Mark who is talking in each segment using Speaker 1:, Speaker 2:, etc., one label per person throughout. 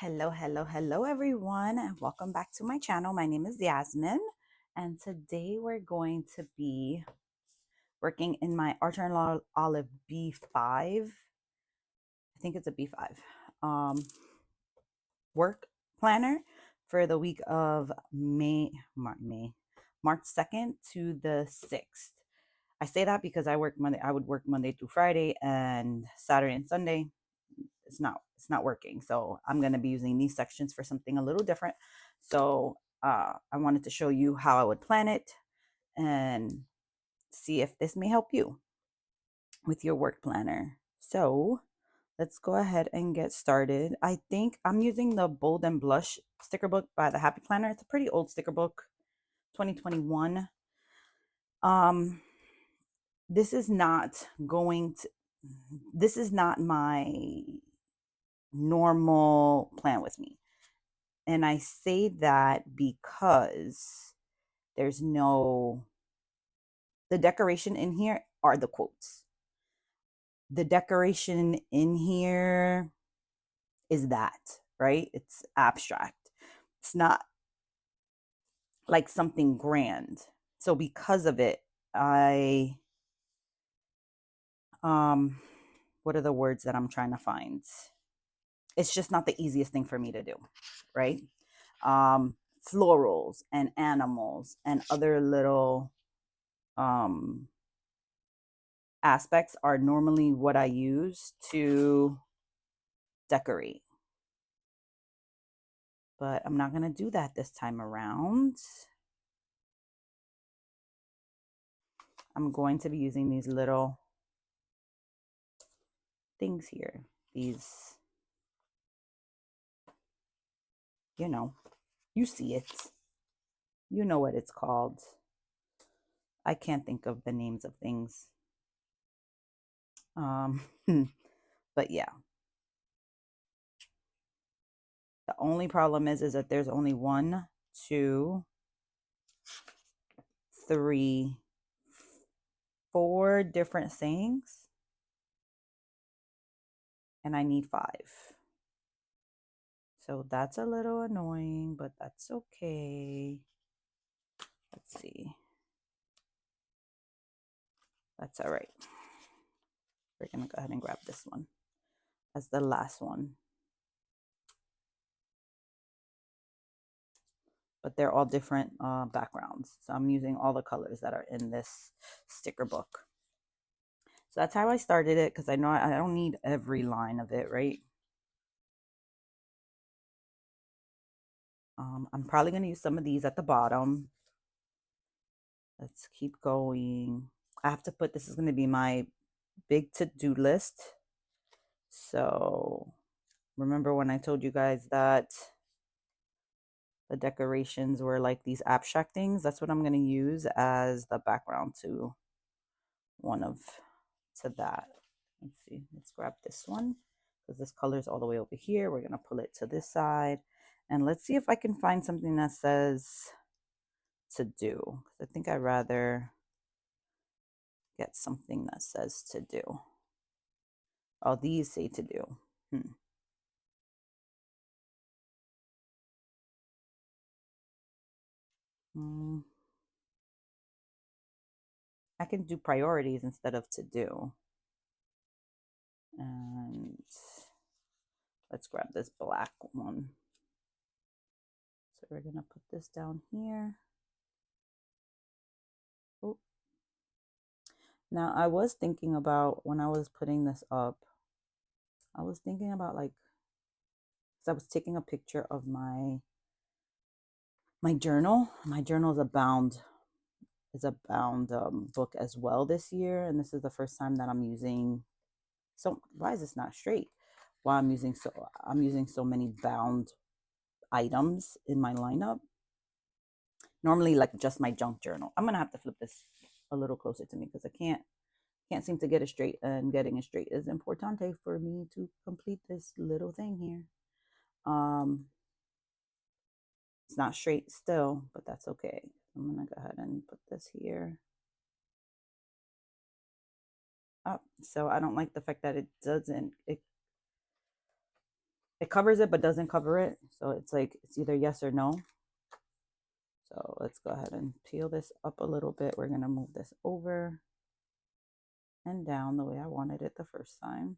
Speaker 1: Hello everyone, and welcome back to my channel. My name is Yasmin, and today we're going to be working in my Archer and Olive B5. I think it's a B5 work planner for the week of March 2nd to the 6th. I say that because I would work Monday through Friday, and Saturday and Sunday it's not working. So I'm going to be using these sections for something a little different. So I wanted to show you how I would plan it and see if this may help you with your work planner. So let's go ahead and get started. I think I'm using the Bold and Blush sticker book by the Happy Planner. It's a pretty old sticker book, 2021. This is not my normal plan with me. And I say that because the decoration in here are the quotes. The decoration in here is that, right? It's abstract. It's not like something grand. So because of it, what are the words that I'm trying to find? It's just not the easiest thing for me to do, right? Florals and animals and other little aspects are normally what I use to decorate. But I'm not going to do that this time around. I'm going to be using these little things here. These, you see it. You know what it's called. I can't think of the names of things. But yeah. The only problem is that there's only 1, 2, 3, 4 different things. And I need 5. So that's a little annoying, but that's okay. Let's see. That's all right. We're going to go ahead and grab this one as the last one. But they're all different backgrounds. So I'm using all the colors that are in this sticker book. So that's how I started it, because I know I don't need every line of it, right? I'm probably going to use some of these at the bottom. Let's keep going. I have to put, this is going to be my big to-do list. So remember when I told you guys that the decorations were like these abstract things? That's what I'm going to use as the background to that. Let's see, let's grab this one because this color is all the way over here. We're going to pull it to this side, and let's see if I can find something that says to do. I think I'd rather get something that says to do. Oh, these say to do. I can do priorities instead of to do. And let's grab this black one. So we're going to put this down here. Oh. Now, I was thinking about, when I was putting this up, I was thinking about because I was taking a picture of my journal. My journal is a bound book as well this year, and this is the first time that I'm using. So why is this not straight? Why I'm using so many bound items in my lineup. Normally, like just my junk journal. I'm gonna have to flip this a little closer to me because I can't seem to get it straight, and getting it straight is importante for me to complete this little thing here. It's not straight still, but that's okay. I'm gonna go ahead and put this here. Oh, so I don't like the fact that it it covers it but doesn't cover it. So it's like it's either yes or no. So let's go ahead and peel this up a little bit. We're going to move this over and down the way I wanted it the first time.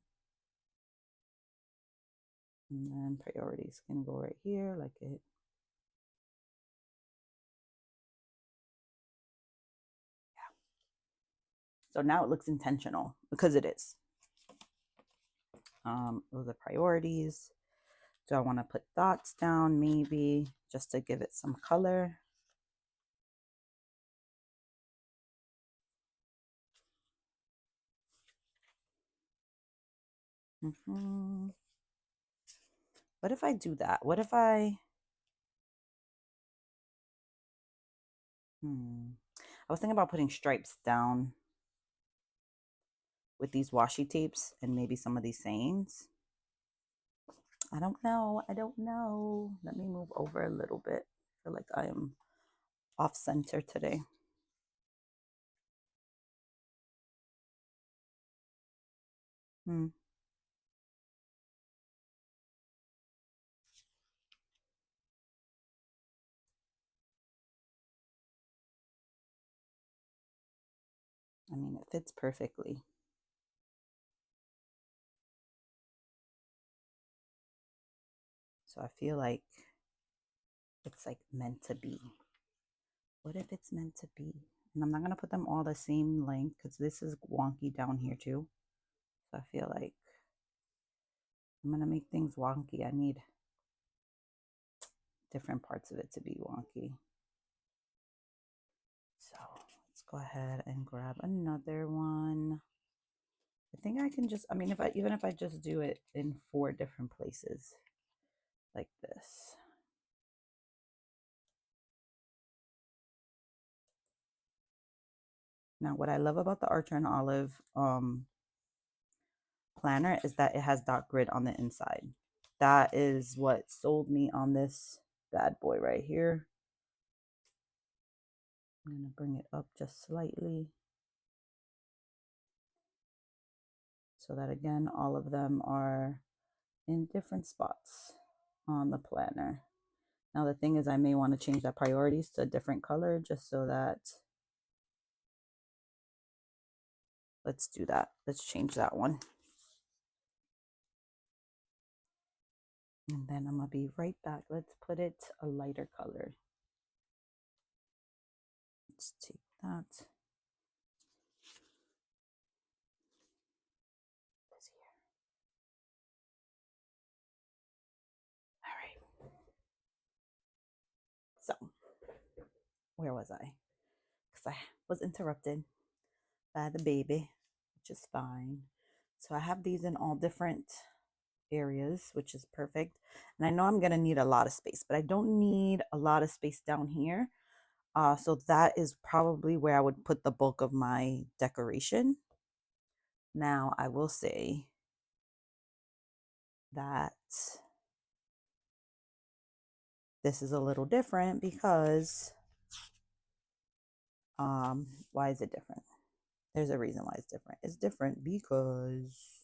Speaker 1: And then priorities can go right here like it. Yeah. So now it looks intentional because it is. Those are priorities. Do I want to put dots down maybe just to give it some color? What if I do that? What if I I was thinking about putting stripes down with these washi tapes and maybe some of these sayings. I don't know. I don't know. Let me move over a little bit. I feel like I am off center today. Hmm. I mean, it fits perfectly. So I feel like it's like meant to be. What if it's meant to be? And I'm not going to put them all the same length because this is wonky down here too. So I feel like I'm going to make things wonky. I need different parts of it to be wonky. So let's go ahead and grab another one. I think I can just, I mean, even if I just do it in 4 different places like this. Now, what I love about the Archer and Olive planner is that it has dot grid on the inside. That is what sold me on this bad boy right here. I'm going to bring it up just slightly so that again, all of them are in different spots on the planner. Now the thing is I may want to change that priorities to a different color just so that, let's do that. Let's change that one. And then I'm going to be right back. Let's put it a lighter color. Let's take that. All right. So, where was I? Because I was interrupted by the baby, which is fine. So I have these in all different areas, which is perfect. And I know I'm going to need a lot of space, but I don't need a lot of space down here. So that is probably where I would put the bulk of my decoration. Now, I will say that this is a little different because, why is it different? There's a reason why it's different. It's different because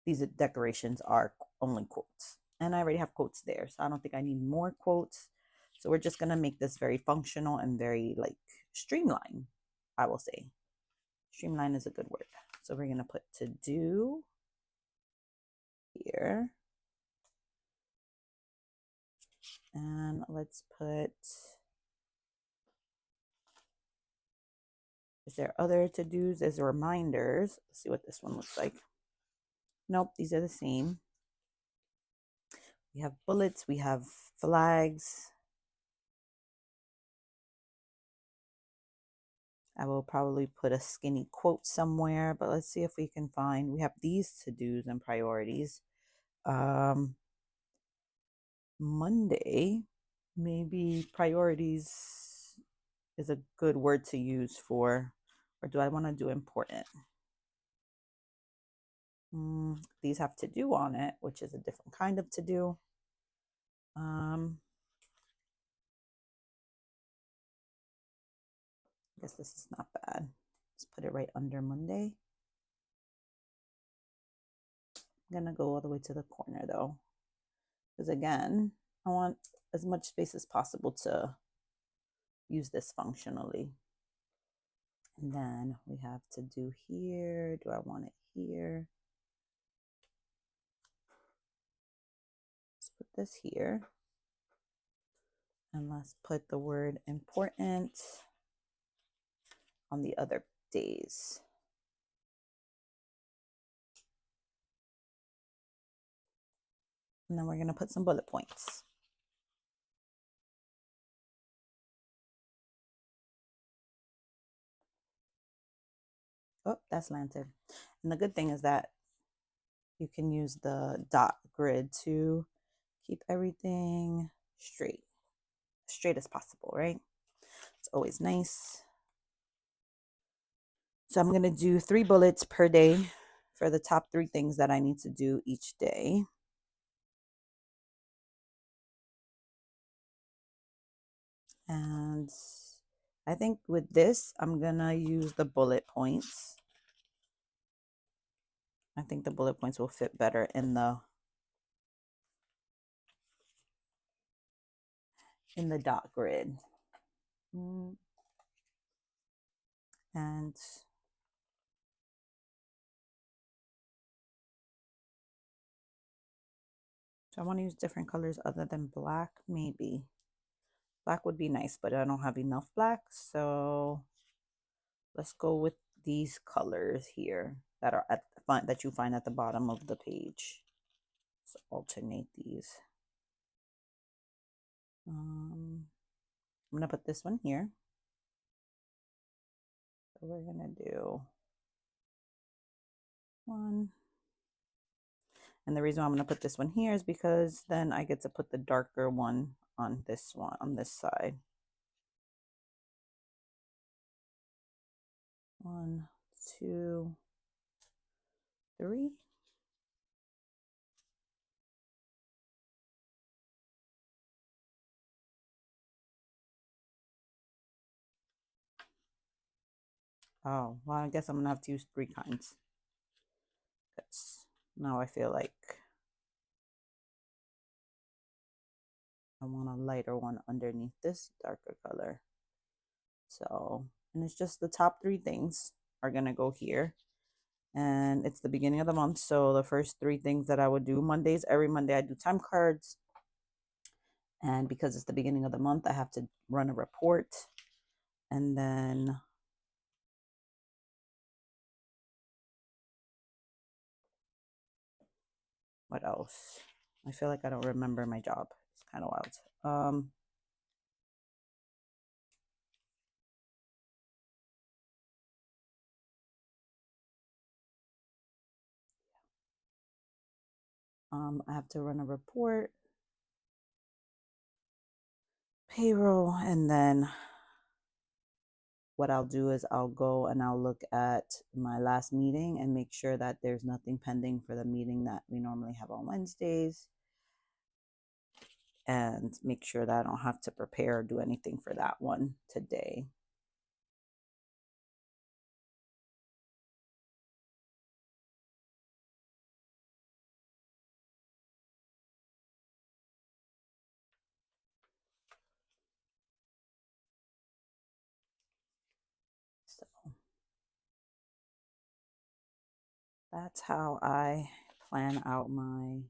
Speaker 1: these decorations are only quotes. And I already have quotes there, so I don't think I need more quotes. So we're just going to make this very functional and very like streamlined, I will say. Streamline is a good word. So we're going to put to do here. And let's put, is there other to-dos? There's reminders. Let's see what this one looks like. Nope, these are the same. We have bullets, we have flags. I will probably put a skinny quote somewhere, but let's see if we can find, we have these to-dos and priorities. Monday, maybe priorities is a good word to use for, or do I want to do important? These have to do on it, which is a different kind of to do. I guess this is not bad. Let's put it right under Monday. I'm gonna go all the way to the corner though, because again, I want as much space as possible to use this functionally. And then we have to do here. Do I want it here? Let's put this here. And let's put the word important on the other days. And then we're going to put some bullet points. Oh, that's slanted. And the good thing is that you can use the dot grid to keep everything straight as possible, right? It's always nice. So I'm going to do 3 bullets per day for the top 3 things that I need to do each day. And I think with this, I'm going to use the bullet points. I think the bullet points will fit better in the dot grid. And so I want to use different colors other than black, maybe. Black would be nice, but I don't have enough black. So let's go with these colors here that are that you find at the bottom of the page. So alternate these. I'm gonna put this one here. So we're gonna do 1. And the reason why I'm gonna put this one here is because then I get to put the darker one on this side. 1, 2, 3. Oh, well, I guess I'm gonna have to use 3 kinds. Because now I feel like I want a lighter one underneath this darker color. So, and it's just the top 3 things are gonna go here. And it's the beginning of the month, so the first 3 things that I would do Mondays, every Monday I do time cards. And because it's the beginning of the month, I have to run a report. And then what else? I feel like I don't remember my job. It's kind of wild. I have to run a report, payroll, and then what I'll do is I'll go and I'll look at my last meeting and make sure that there's nothing pending for the meeting that we normally have on Wednesdays, and make sure that I don't have to prepare or do anything for that one today. So that's how I plan out my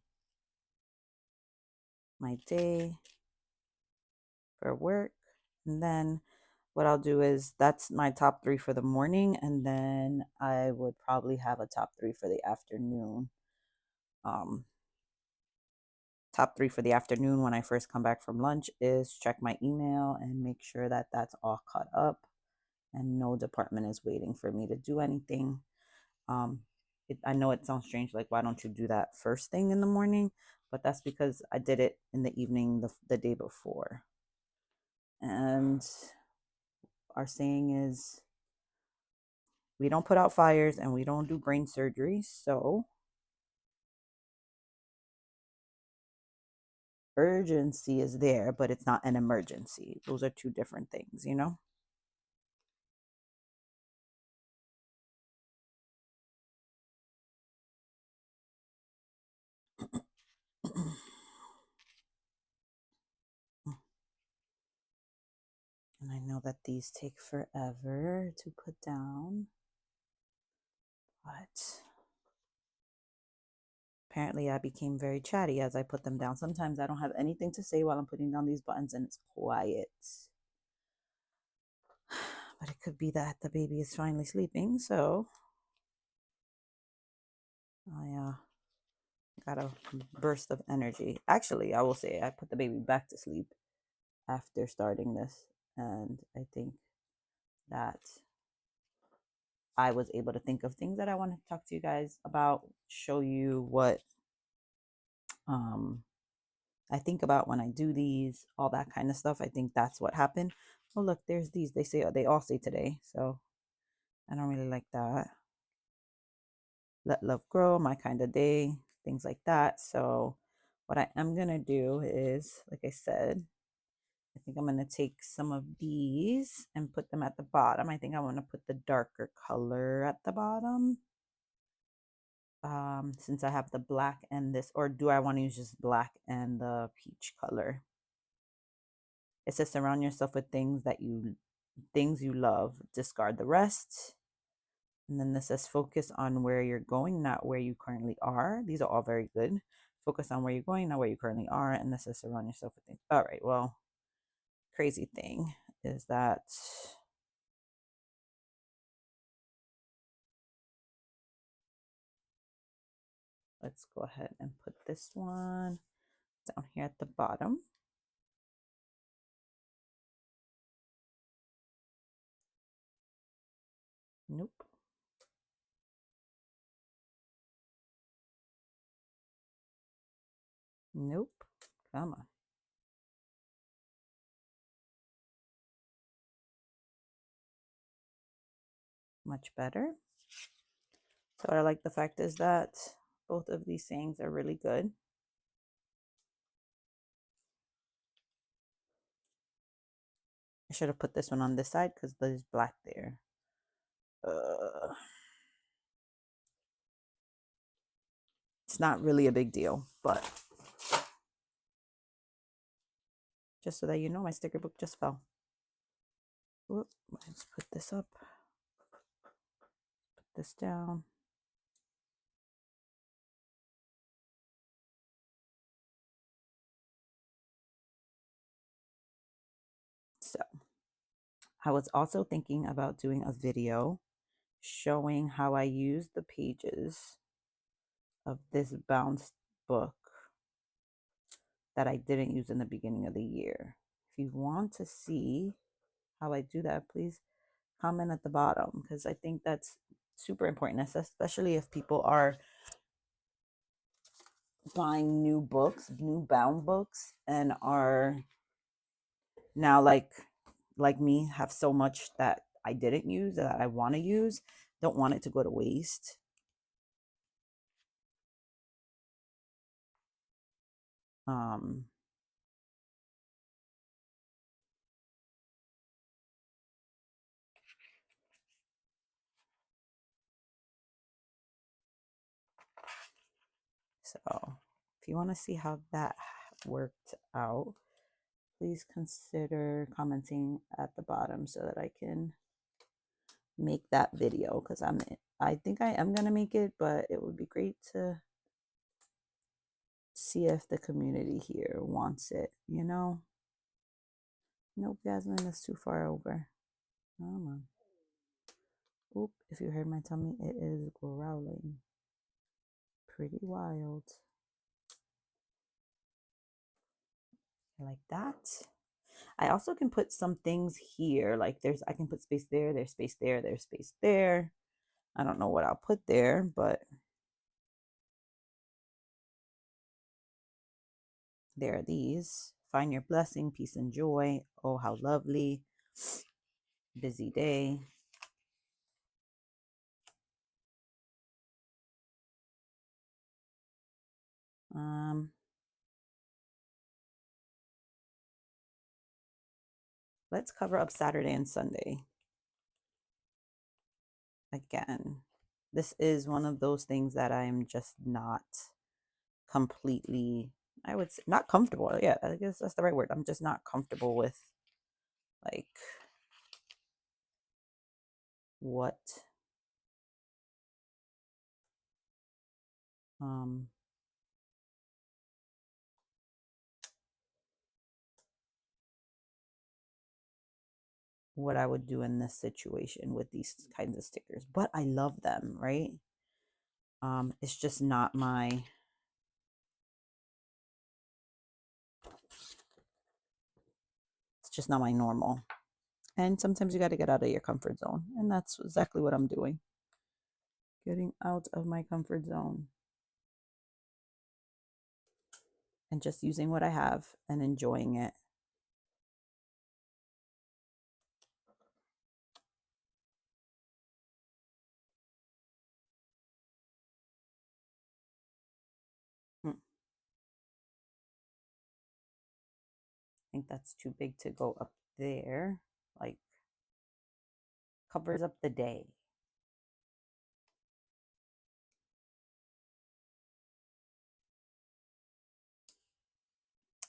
Speaker 1: day for work. And then what I'll do is that's my top 3 for the morning, and then I would probably have a top 3 for the afternoon. Top 3 for the afternoon when I first come back from lunch is check my email and make sure that that's all caught up and no department is waiting for me to do anything. I know it sounds strange, like why don't you do that first thing in the morning? But that's because I did it in the evening the day before. And our saying is we don't put out fires and we don't do brain surgery. So urgency is there, but it's not an emergency. Those are 2 different things, you know? know that these take forever to put down, but apparently I became very chatty as I put them down. Sometimes I don't have anything to say while I'm putting down these buttons and it's quiet. But it could be that the baby is finally sleeping, so I got a burst of energy. Actually, I will say I put the baby back to sleep after starting this, and I think that I was able to think of things that I want to talk to you guys about, show you what I think about when I do these, all that kind of stuff. I think that's what happened. Oh, look, there's these. They all say today, so I don't really like that. Let love grow, my kind of day, things like that. So what I am gonna do is, like I said, I think I'm gonna take some of these and put them at the bottom. I think I want to put the darker color at the bottom. Since I have the black and this, or do I want to use just black and the peach color? It says surround yourself with things you love, discard the rest. And then this says focus on where you're going, not where you currently are. These are all very good. Focus on where you're going, not where you currently are. And this says surround yourself with things. All right, well, crazy thing is that let's go ahead and put this one down here at the bottom. Nope. Nope. Come on. Much better. So what I like the fact is that both of these sayings are really good. I should have put this one on this side because there's black there. It's not really a big deal, but just so that you know, my sticker book just fell. Whoop, let's put this up. Put this down. So I was also thinking about doing a video showing how I use the pages of this bound book that I didn't use in the beginning of the year. If you want to see how I do that, please comment at the bottom because I think that's super important, especially if people are buying new books, new bound books, and are now like me, have so much that I didn't use that I want to use, don't want it to go to waste. Um, so if you want to see how that worked out, please consider commenting at the bottom so that I can make that video because I think I am gonna make it, but it would be great to see if the community here wants it, you know? Nope, Jasmine is too far over. Come on. Oop, if you heard my tummy, it is growling. Pretty wild. Like that. I also can put some things here. Like I can put space there, there's space there, there's space there. I don't know what I'll put there, but there are these. Find your blessing, peace and joy. Oh, how lovely. Busy day. Let's cover up Saturday and Sunday. Again, this is one of those things that I'm just not completely, I would say, not comfortable. Yeah, I guess that's the right word. I'm just not comfortable with, like, what um, what I would do in this situation with these kinds of stickers. But I love them, right? It's just not my normal. And sometimes you got to get out of your comfort zone. And that's exactly what I'm doing. Getting out of my comfort zone. And just using what I have and enjoying it. I think that's too big to go up there. Like, covers up the day.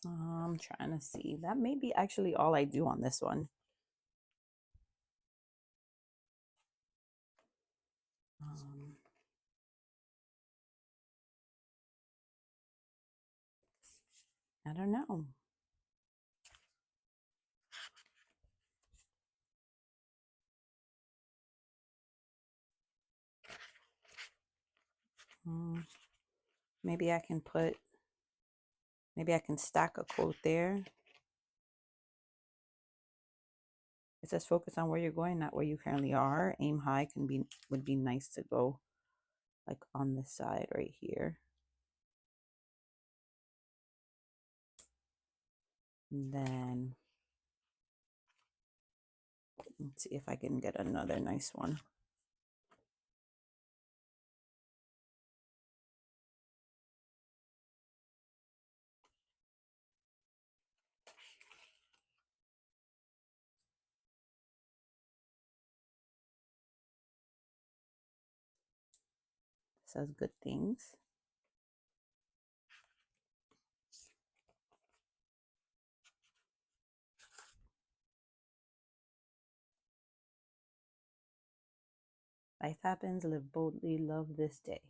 Speaker 1: I'm trying to see. That may be actually all I do on this one. I don't know. Maybe I can stack a quote there. It says focus on where you're going, not where you currently are. Aim high would be nice to go like on this side right here. And then let's see if I can get another nice one. Says good things. Life happens, live boldly, love this day.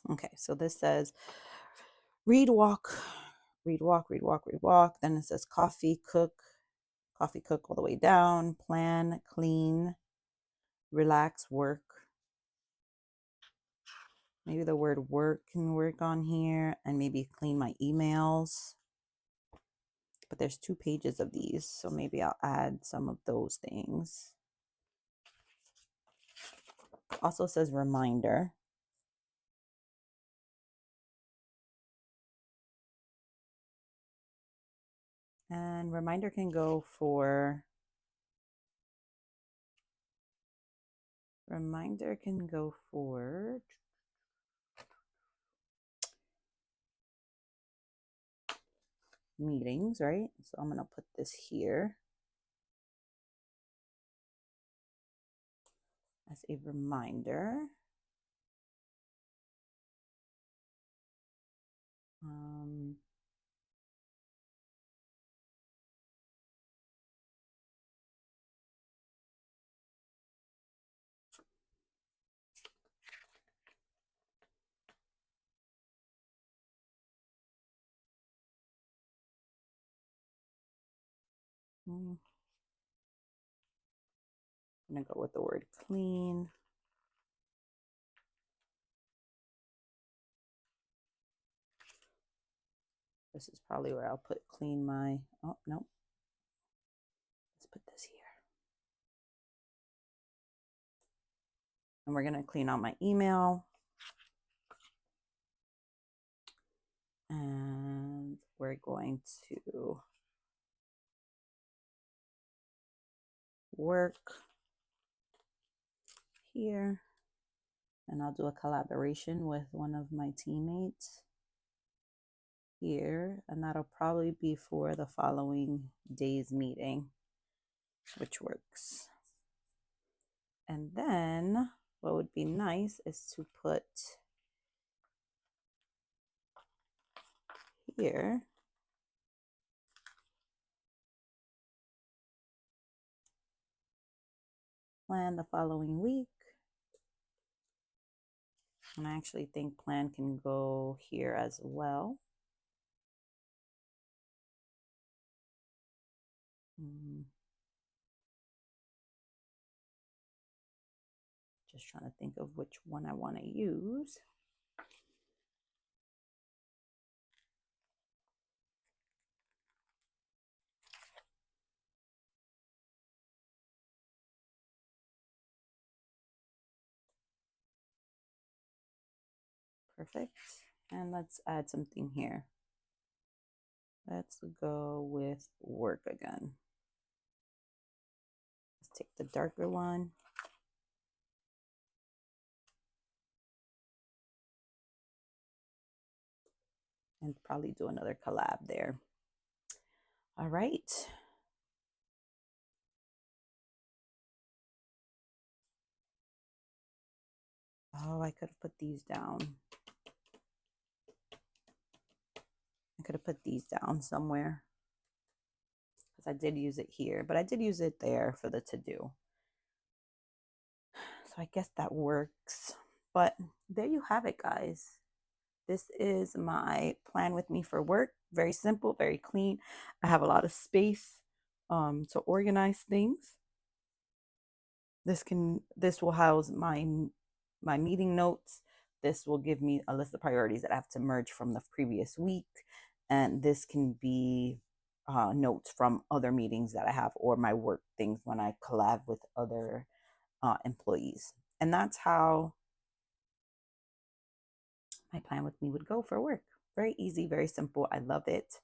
Speaker 1: Okay, so this says read, walk, read, walk, read, walk, read, walk. Then it says coffee, cook all the way down, plan, clean, relax, work. Maybe the word work can work on here, and maybe clean my emails. But there's 2 pages of these, so maybe I'll add some of those things. Also says reminder. And reminder can go for meetings, right? So I'm going to put this here as a reminder. I'm going to go with the word clean. This is probably where I'll put clean my, oh, no. Let's put this here. And we're going to clean out my email. And we're going to work here. And I'll do a collaboration with one of my teammates here. And that'll probably be for the following day's meeting, which works. And then what would be nice is to put here plan the following week. And I actually think plan can go here as well. Just trying to think of which one I want to use. Perfect. And let's add something here. Let's go with work again. Let's take the darker one. And probably do another collab there. All right. Oh, I could have put these down. I could have put these down somewhere because I did use it here, but I did use it there for the to-do. So I guess that works. But there you have it, guys. This is my plan with me for work. Very simple, very clean. I have a lot of space to organize things. This will house my meeting notes. This will give me a list of priorities that I have to merge from the previous week, and this can be notes from other meetings that I have or my work things when I collab with other employees. And that's how my plan with me would go for work. Very easy, very simple. I love it.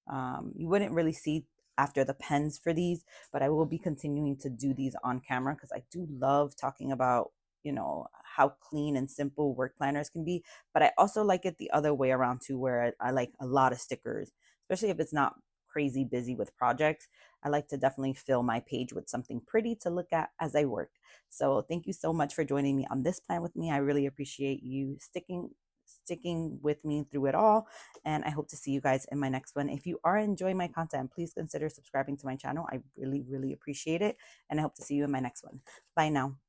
Speaker 1: You wouldn't really see after the pens for these, but I will be continuing to do these on camera because I do love talking about, how clean and simple work planners can be. But I also like it the other way around too, where I like a lot of stickers, especially if it's not crazy busy with projects. I like to definitely fill my page with something pretty to look at as I work. So thank you so much for joining me on this plan with me. I really appreciate you sticking with me through it all, and I hope to see you guys in my next one. If you are enjoying my content, please consider subscribing to my channel. I really appreciate it, and I hope to see you in my next one. Bye now.